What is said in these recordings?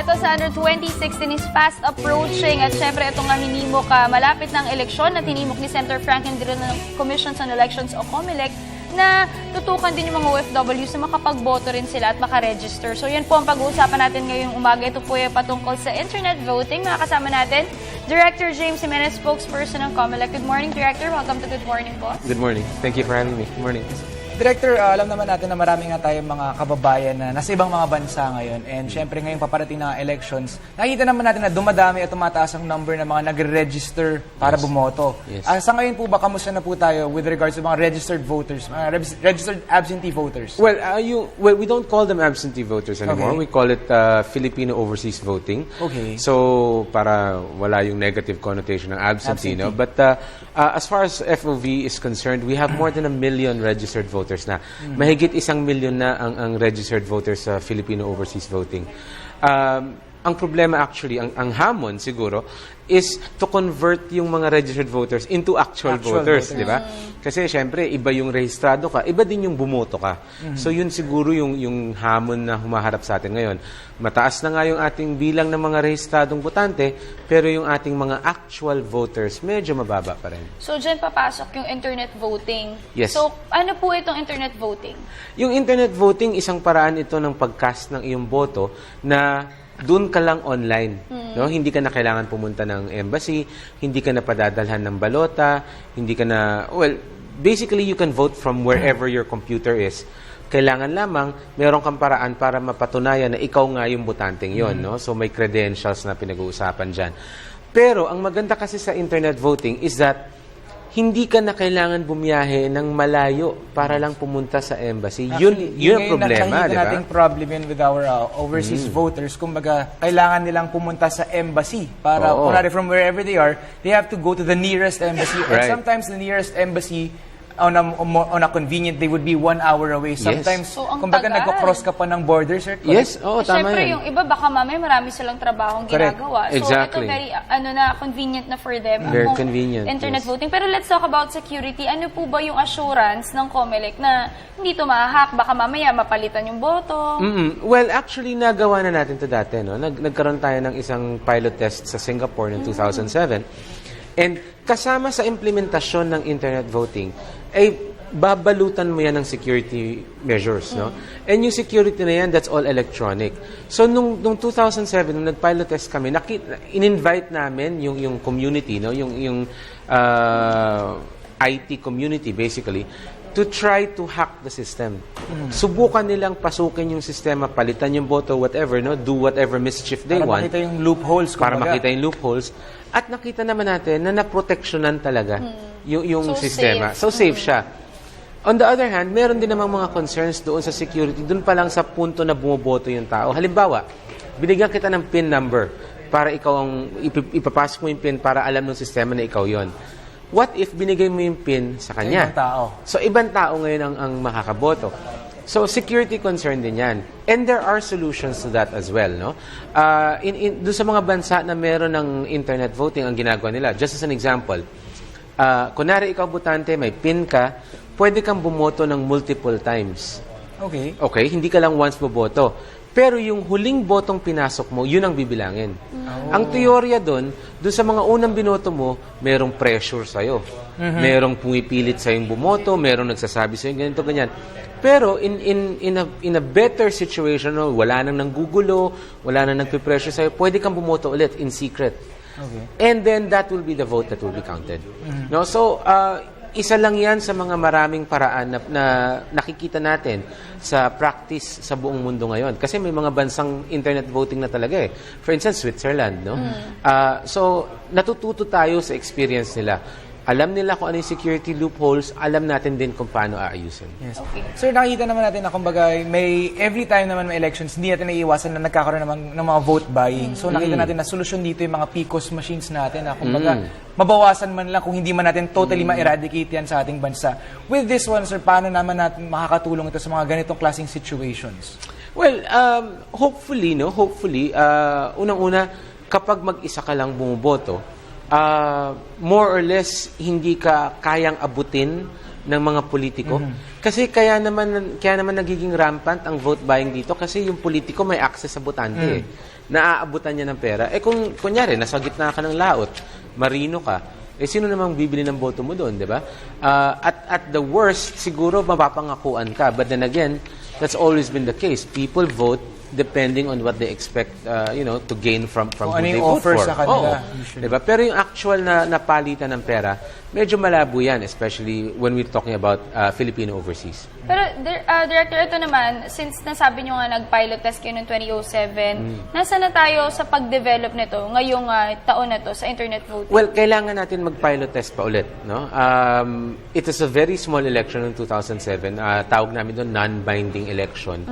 Eto, Sandro, 2016 is fast approaching at syempre ito nga hinimok malapit ng eleksyon at hinimok ni Senator Franklin Drilon ng Commission on Elections o COMELEC na tutukan din yung mga OFW sa makapagboto rin sila at makaregister. So yan po ang pag-uusapan natin ngayong umaga. Ito po yung patungkol sa internet voting. Makakasama natin Director Jimenez, Spokesperson ng COMELEC. Good morning, Director. Welcome to Good Morning po. Good morning. Thank you for having me. Good morning. Director, alam naman natin na marami nga tayong mga kababayan na nasa ibang mga bansa ngayon. And syempre ngayong paparating na elections, nakikita naman natin na dumadami at tumataas ang number ng mga nagre-register para bumoto. Yes. Sa ngayon po ba, kamusta na po tayo with regards to mga registered voters, mga registered absentee voters? Well, we don't call them absentee voters anymore. Okay. We call it Filipino overseas voting. Okay. So, para wala yung negative connotation ng absentee. No? But as far as FOV is concerned, we have more than 1 million registered voters na. Mahigit 1 million na ang registered voters sa Filipino overseas voting. Ang problema actually, ang hamon siguro, is to convert yung mga registered voters into actual voters, di ba? Kasi syempre, iba yung rehistrado ka, iba din yung bumoto ka. So yun siguro yung hamon na humaharap sa atin ngayon. Mataas na nga yung ating bilang ng mga rehistradong botante, pero yung ating mga actual voters, medyo mababa pa rin. So dyan papasok yung internet voting. Yes. So ano po itong internet voting? Yung internet voting, isang paraan ito ng pag-cast ng iyong boto na doon ka lang online. No? Hindi ka na kailangan pumunta ng embassy, hindi ka na padadalhan ng balota, hindi ka na, well, basically you can vote from wherever your computer is. Kailangan lamang meron kang paraan para mapatunayan na ikaw nga yung botanteng yon, no? So may credentials na pinag-uusapan dyan. Pero ang maganda kasi sa internet voting is that hindi ka na kailangan bumiyahe ng malayo para lang pumunta sa embassy. Actually, yun ang problema, di ba? nating problem yun with our overseas voters. Kumbaga, kailangan nilang pumunta sa embassy para, kunwari from wherever they are, they have to go to the nearest embassy. Right. And sometimes the nearest embassy, on a convenient, they would be 1 hour away. Sometimes, So, ang kumbaga, tagal. nagko-cross ka pa ng border, sir. Yes, tama Siyempre, yan. yung iba, baka mamaya marami silang trabahong Correct. ginagawa. So, Exactly. ito very, convenient na for them. Very ang convenient, internet yes. voting. Pero let's talk about security. Ano po ba yung assurance ng COMELEC na hindi ito mahahack? Baka mamaya mapalitan yung boto. Well, actually, nagawa na natin ito dati. No? Nagkaroon tayo ng isang pilot test sa Singapore noong 2007. And kasama sa implementasyon ng internet voting, ay babalutan mo yan ng security measures, no? And yung security na yan, that's all electronic. So, nung 2007, nung nag-pilot test kami, in-invite namin yung community, no? Yung IT community, basically, to try to hack the system. Subukan nilang pasukin yung sistema, palitan yung boto, whatever, no? Do whatever mischief they want. Para makita yung loopholes. Para kumbaga. makita yung loopholes. At nakita naman natin na naproteksyonan talaga yung So sistema. safe. So safe siya. On the other hand, meron din namang mga concerns doon sa security, doon pa lang sa punto na bumoboto yung tao. Halimbawa, binigyan kita ng PIN number para ikaw ang ipapasok mo yung PIN para alam ng sistema na ikaw yon. What if binigay mo yung PIN sa kanya? Ibang tao. So, ibang tao ngayon ang makakaboto. So, security concern din yan. And there are solutions to that as well, no? Doon sa mga bansa na meron ng internet voting, ang ginagawa nila, just as an example, kunwari ikaw botante, may PIN ka, pwede kang bumoto ng multiple times. Okay. Okay? Hindi ka lang once boboto. Pero yung huling botong pinasok mo, yun ang bibilangin. Ang teorya doon sa mga unang binoto mo, merong pressure sa'yo. Merong pumipilit sa'yong bumoto, merong nagsasabi sa'yo ganito, ganyan. Pero in a better situation, no, wala nang nanggugulo, wala nang nagpe-pressure sa'yo, pwede kang bumoto ulit in secret. Okay. And then that will be the vote that will be counted. No? So, isa lang yan sa mga maraming paraan na nakikita natin sa practice sa buong mundo ngayon. Kasi may mga bansang internet voting na talaga eh. For instance, Switzerland, no? So, natututo tayo sa experience nila. Alam nila kung ano yung security loopholes, alam natin din kung paano aayusin. Yes. Okay. Sir, nakikita naman natin na kumbaga may every time naman may elections, hindi natin naiiwasan na nagkakaroon ng mga vote buying. So nakita natin na solusyon dito yung mga PCOS machines natin na kumbaga mabawasan man lang kung hindi man natin totally ma-eradicate yan sa ating bansa. With this one, sir, paano naman natin makakatulong ito sa mga ganitong klaseng situations? Well, hopefully, unang-una, kapag mag-isa ka lang bumoboto, more or less, hindi ka kayang abutin ng mga politiko. Kasi kaya naman nagiging rampant ang vote buying dito kasi yung politiko may access sa botante eh. Naaabutan niya ng pera. Eh kung kunyari, nasa gitna ka ng laot, marino ka, eh sino namang bibili ng boto mo doon, di ba? At the worst, siguro mapapangakuan ka. But then again, that's always been the case. People vote depending on what they expect, to gain from who ano they yung vote offer for. sa kanila, Oo. usually. Diba? Pero yung actual na palitan ng pera, medyo malabo yan, especially when we're talking about Filipino overseas. Pero, Director, ito naman, since nasabi nyo nga nag-pilot test kayo noong 2007, nasa na tayo sa pag-develop nito ngayong taon na to sa internet voting? Well, kailangan natin mag-pilot test pa ulit. No? It is a very small election in 2007. Tawag namin doon non-binding election.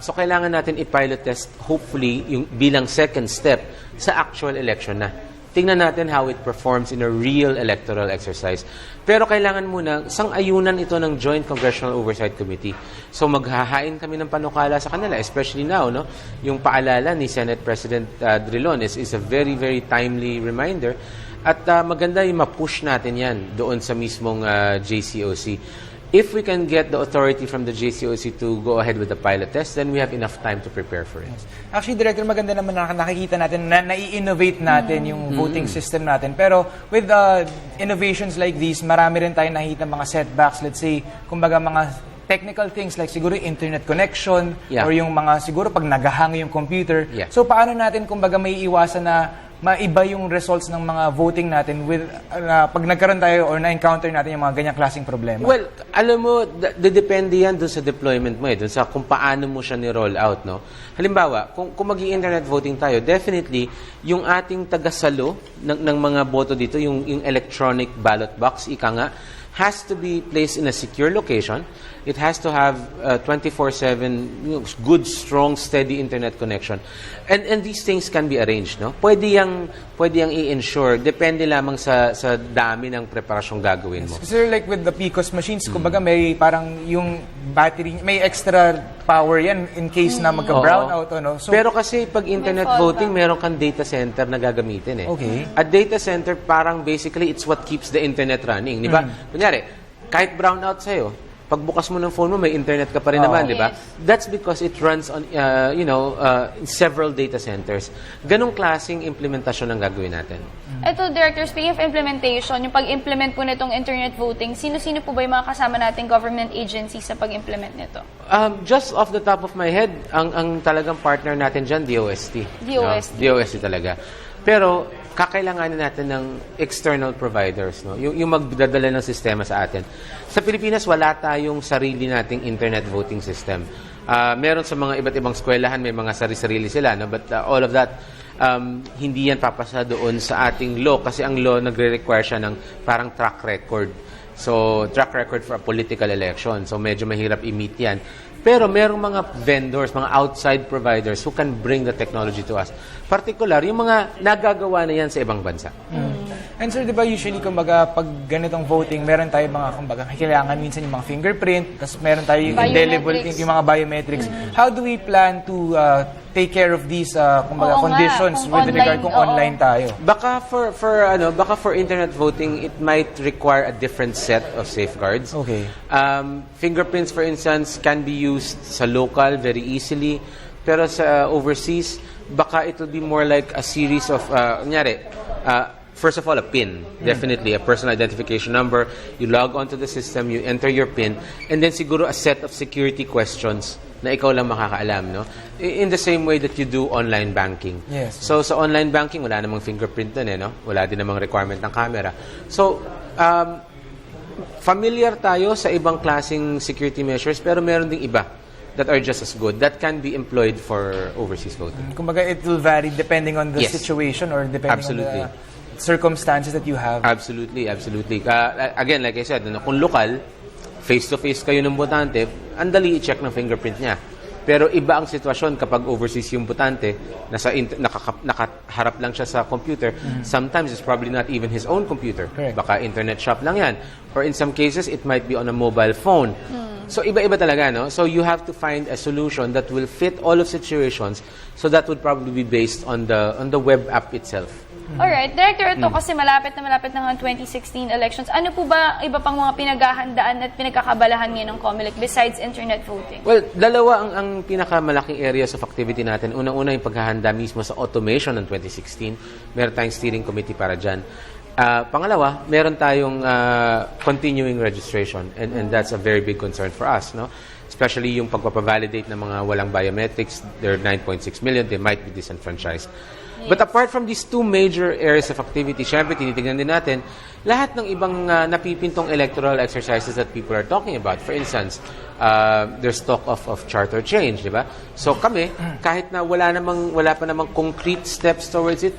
So, kailangan natin i-pilot test, hopefully, yung bilang second step sa actual election na. Tingnan natin how it performs in a real electoral exercise. Pero kailangan muna, sang-ayunan ito ng Joint Congressional Oversight Committee. So maghahain kami ng panukala sa kanila, especially now, no? Yung paalala ni Senate President Drilon is a very, very timely reminder. At maganda yung ma-push natin yan doon sa mismong JCOC. If we can get the authority from the JCOC to go ahead with the pilot test, then we have enough time to prepare for it. Actually, Director, maganda naman na nakikita natin na nai-innovate natin yung voting system natin. Pero with innovations like these, marami rin tayong nakikita mga setbacks. Let's say, kumbaga mga technical things like siguro internet connection or yung mga siguro pag nagahang yung computer. So paano natin kumbaga may iwasan na maiba yung results ng mga voting natin with pag nagkaroon tayo or na-encounter natin yung mga ganyang klaseng problema? Well, alam mo, depende yan dun sa deployment mo dun sa kung paano mo siya ni-roll out, no? Halimbawa, kung mag-i-internet voting tayo, definitely, yung ating tagasalo ng mga boto dito, yung electronic ballot box, ika nga, has to be placed in a secure location. It has to have 24/7 good, strong, steady internet connection. And these things can be arranged, no? Pwede yang i-ensure depende lamang sa dami ng preparasyong gagawin mo. Kasi like with the PCOS machines, kumbaga may parang yung battery, may extra power yan in case na magka-brownout ano. So, pero kasi pag internet voting, meron kang data center na gagamitin eh. Okay. At data center parang basically it's what keeps the internet running, di ba? Kunyari, kahit brownout sa'yo, pagbukas mo ng phone mo, may internet ka pa rin naman, di ba? That's because it runs on, in several data centers. Ganong klaseng implementasyon ang gagawin natin. Ito, Director, speaking of implementation, yung pag-implement po nitong internet voting, sino-sino po ba yung mga kasama nating government agencies sa pag-implement nito? Just off the top of my head, ang talagang partner natin dyan, DOST. DOST. No? DOST talaga. Pero, kakailanganin natin ng external providers, no? Yung magdadala ng sistema sa atin. Sa Pilipinas, wala tayong sarili nating internet voting system. Meron sa mga iba't ibang eskwelahan, may mga sarili-sarili sila, no? But all of that, hindi yan papasa doon sa ating law kasi ang law nagre-require siya ng parang track record. So, track record for a political election. So, medyo mahirap i-meet yan. Pero merong mga vendors, mga outside providers who can bring the technology to us. Particular, yung mga nagagawa na yan sa ibang bansa. And sir, di ba usually, kumbaga, pag ganitong voting, meron tayo mga, kumbaga, kailangan minsan yung mga fingerprint, tapos meron tayo yung indelible, yung mga biometrics. How do we plan to take care of these, kumbaga, conditions with regard kung online tayo? Baka for internet voting, it might require a different set of safeguards. Okay. Fingerprints, for instance, can be used sa local very easily, pero sa overseas, baka it will be more like a series of, first of all, a PIN. Definitely, a personal identification number. You log onto the system, you enter your PIN, and then siguro a set of security questions na ikaw lang makakaalam, no? In the same way that you do online banking. Yes. So, sa online banking, wala namang fingerprint dun, no? Wala din namang requirement ng camera. So, familiar tayo sa ibang klaseng security measures, pero meron ding iba that are just as good, that can be employed for overseas voting. Kumbaga, it will vary depending on the Yes. situation or depending Absolutely. on the circumstances that you have. Absolutely. Again, like I said, kung lokal, face-to-face kayo ng botante, andali i-check ng fingerprint niya. Pero iba ang sitwasyon kapag overseas yung botante, nakaharap lang siya sa computer. Sometimes it's probably not even his own computer. Correct. Baka internet shop lang yan. Or in some cases, it might be on a mobile phone. So iba-iba talaga, no? So you have to find a solution that will fit all of situations. So that would probably be based on the web app itself. Alright, Director, ito kasi malapit na ang 2016 elections. Ano po ba iba pang mga pinaghahandaan at pinagkakabalahan ngayon ng COMELEC besides internet voting? Well, dalawa ang pinakamalaking areas of activity natin. Una-una yung paghahanda mismo sa automation ng 2016. Meron tayong steering committee para dyan. Pangalawa, meron tayong continuing registration and that's a very big concern for us, no? Especially yung pagpapavalidate ng mga walang biometrics. There are 9.6 million, they might be disenfranchised. Yes. But apart from these two major areas of activity, syempre tinitignan din natin lahat ng ibang napipintong electoral exercises that people are talking about. For instance, there's talk of charter change, di ba? So kami, kahit na wala pa namang concrete steps towards it,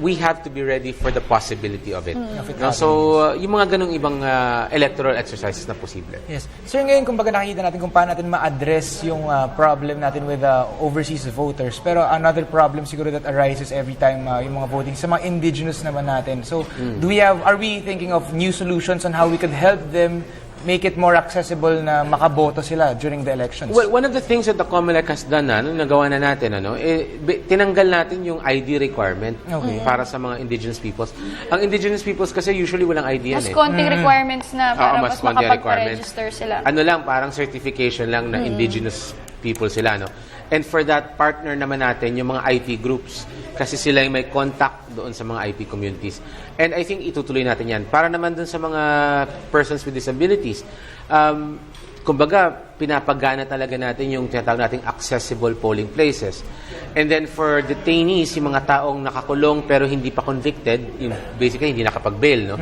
we have to be ready for the possibility of it. No? So, yung mga ganung ibang electoral exercises na posible. Yes. Sir, ngayon kumbaga nakikita natin kung paano natin ma-address yung problem natin with overseas voters. Pero another problem siguro that arises every time yung mga voting sa mga indigenous naman natin. So, are we thinking of new solutions on how we could help them make it more accessible na makaboto sila during the elections? Well, one of the things that the COMELEC has done nagawa na natin, tinanggal natin yung ID requirement para sa mga indigenous peoples. Ang indigenous peoples kasi usually walang ID yan. Mas konting requirements na para mas makapag-register sila. Ano lang, parang certification lang na indigenous people sila, no? And for that, partner naman natin yung mga IT groups kasi sila yung may contact doon sa mga IT communities. And I think itutuloy natin yan. Para naman doon sa mga persons with disabilities, kumbaga, pinapagana talaga natin yung tinatawag nating accessible polling places. And then for detainees, yung mga taong nakakulong pero hindi pa convicted, yung basically hindi nakapag-bail, no?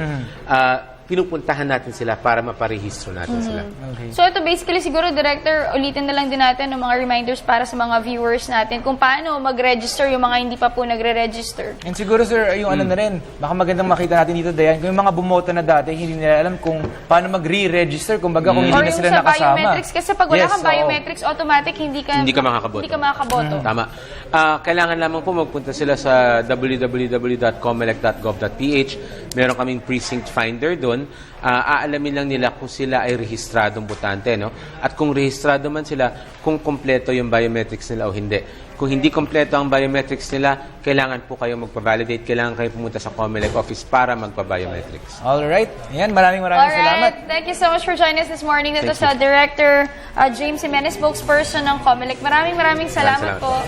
Pinupuntahan natin sila para maparehistro natin sila. Okay. So ito basically siguro, Director, ulitin na lang din natin ng mga reminders para sa mga viewers natin kung paano mag-register yung mga hindi pa po nagre-register. And siguro, sir, yung ano na rin, baka magandang makita natin dito, Dianne, kung yung mga bumoto na dati, hindi nila alam kung paano mag-re-register, kumbaga kung hindi na sila nakasama. Or yung sa biometrics, kasi pag wala kang biometrics, automatic hindi ka makakaboto. Tama. Kailangan lamang po magpunta sila sa www.comelec.gov.ph. Meron kaming precinct finder doon. Aalamin lang nila kung sila ay rehistradong botante, no? At kung rehistrado man sila, kung kompleto yung biometrics nila o hindi. Kung hindi kompleto ang biometrics nila, kailangan po kayo magpa-validate, kailangan kayo pumunta sa COMELEC office para magpa-biometrics. Alright. Ayan, maraming salamat. Thank you so much for joining us this morning. Ito sa Director Jimenez, spokesperson ng COMELEC. Maraming salamat po.